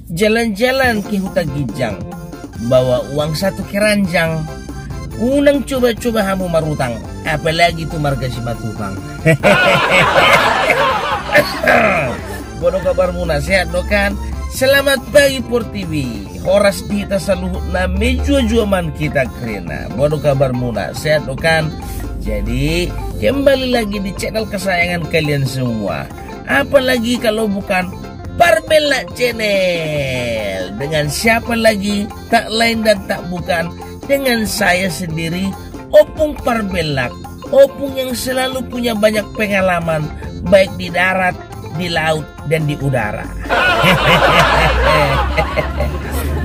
Jalan-jalan ke hutan Gijang, bawa uang 1 keranjang. Unang coba-coba hamu marutang, apalagi tuh marga si matupang. Bodoh kabar muna, sehat do kan? Selamat pagi Por TV. Horas kita saluhut na medyo man kita krena. Bodoh kabar muna, sehat do kan? Jadi kembali lagi di channel kesayangan kalian semua. Apalagi kalau bukan Parbella Channel. Dengan siapa lagi? Tak lain dan tak bukan dengan saya sendiri, Opung Parbella. Opung yang selalu punya banyak pengalaman, baik di darat, di laut, dan di udara.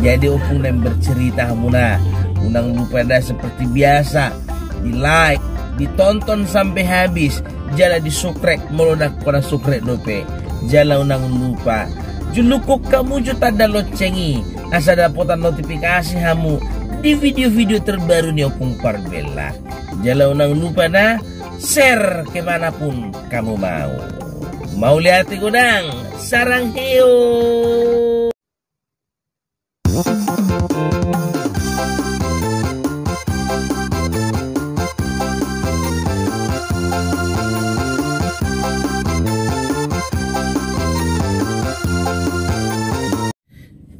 Jadi Opung yang bercerita muna. Unang lupa dah seperti biasa, di like, ditonton sampai habis. Jala di sukrek, melodak pada sukrek dope. Jala unang lupa. Julukuk kamu juta da locengi. Asa dapotan notifikasi hamu di video-video terbaru nih Opung Parbella. Jala unang lupa dah share kemanapun kamu mau. Mau lihat godang? Sarang heo.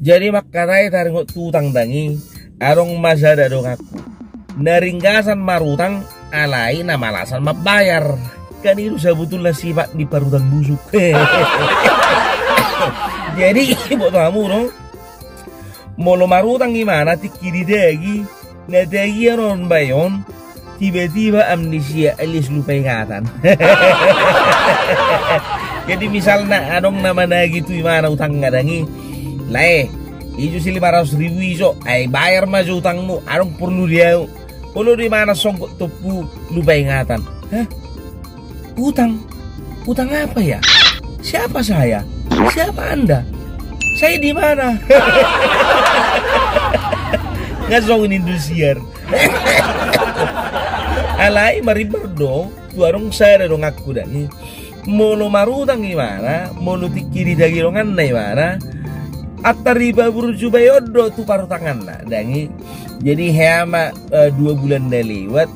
Jadi makarai taringot tutang dangi arong masada dong aku naringgasan marutang alai na malasan mabayar kan itu sebetulnya sifat di parutang busuk. Jadi buat kamu no molo marutang gimana tikiri dagi na dagi aron bayon tiba-tiba amnesia alias lupa ingatan. Jadi misalnya anong nama gitu gimana utang ngadangi Lai, itu sih 500.000 iso, ay bayar mah utangmu, arong perlu dia. Kalau di mana songkok topu lupa ingatan. Hah? Utang? Utang apa ya? Siapa saya? Siapa Anda? Saya di mana? Ngasong Indosiar. Alai maribar dong, tu arong saya dong aku dani. Mono marutang gimana? Mono tikiri dagirongan na gimana? Atariba buruju bayodo tu paruh tangan lah dangi. Jadi hema 2 bulan dah lewat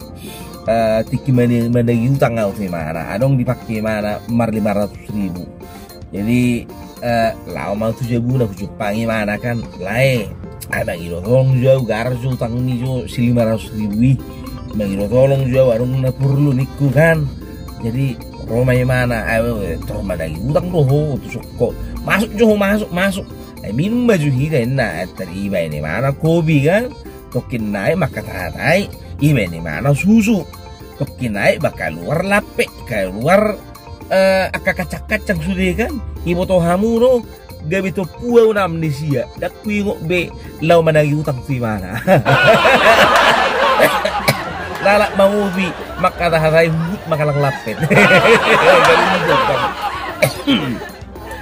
tiki mana utang ngau sih mana adong dipakai mana mar 500.000. Jadi lau mau 7 bulan aku cupangi mana kan lae ada iro tolong jauh garas utang ni jo si 500.000 mangiro tolong jauh adong na perlu niku kan. Jadi Roma mana ayo Roma lagi utang doh tu kok masuk jo masuk minum baju hira na teriba ini mana kopi kan tokin naik maka tatai iba ini mana susu tokin naik bakal luar lapek keluar kacang sudah kan ibu toh hamu no gabi to puau na amnesia dak kuingok be lau managi utang fi mana lalak mangubi maka tatai hut makalang lapet.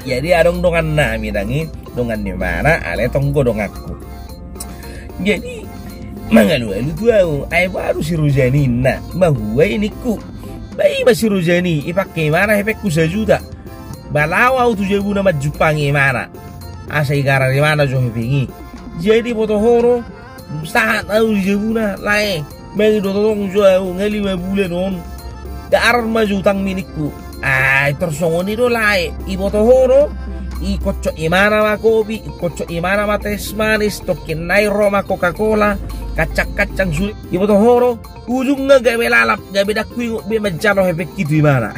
Jadi adong dongan nami dangi dongan di mana ale tonggo dong aku. Jadi mangalu tu aku ai baru si Rujani na mahuai niku. Bai masih Rujani ipakai mana hepekku 1 juta. Balawau 7 nama Jepang mana. Asa igara di mana jo hepengi. Jadi foto horo saat au jebuna lae. Bagi dotong jo ngali 5 bulan on. Dar maju utang miniku. Ay tersongon itu lae ibo tohoro i kocok imana ma kopi kocok imana ma teh manis tokin nai Roma Coca-Cola kacang-kacang sulit ibo tohoro ujungnya gak belalap gak beda kuing be menjalo hefek gitu imana.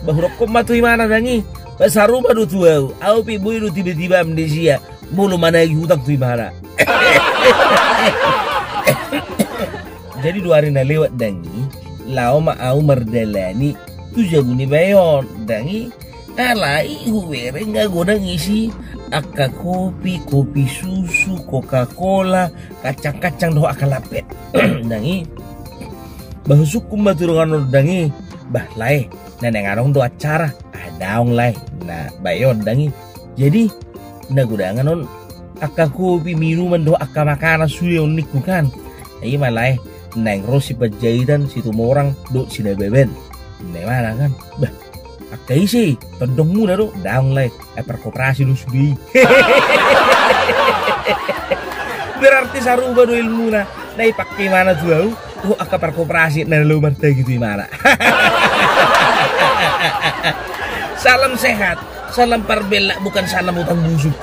Bahurok komatu imana dangi basaru madu tuau au pi buiru tiba-tiba amnesia mulu mana hutang tu imana. Jadi 2 hari na lewat dangi lau mau merdalani 7 buni bayon dangi alai huwere nggak godang isi aka kopi susu Coca-Cola kacang-kacang doh aka lapet. Dangi bahu sukum baturungan dangi bah lai neneng arong do acara adaong lai nah bayon dangi. Jadi na godangan non aka kopi minuman doh aka makanan suyo niku kan ai malai neng rosi pajahitan situ orang do sida beben. Mana kan? Bah, Akai sih, todong muna do, daang lay, perkoperasi do sudi. Berarti saruba do ilmu na, pakai mana tuh? Aka perkoperasi na lo marta gitu mana? Salam sehat, salam parbela, bukan salam utang busuk.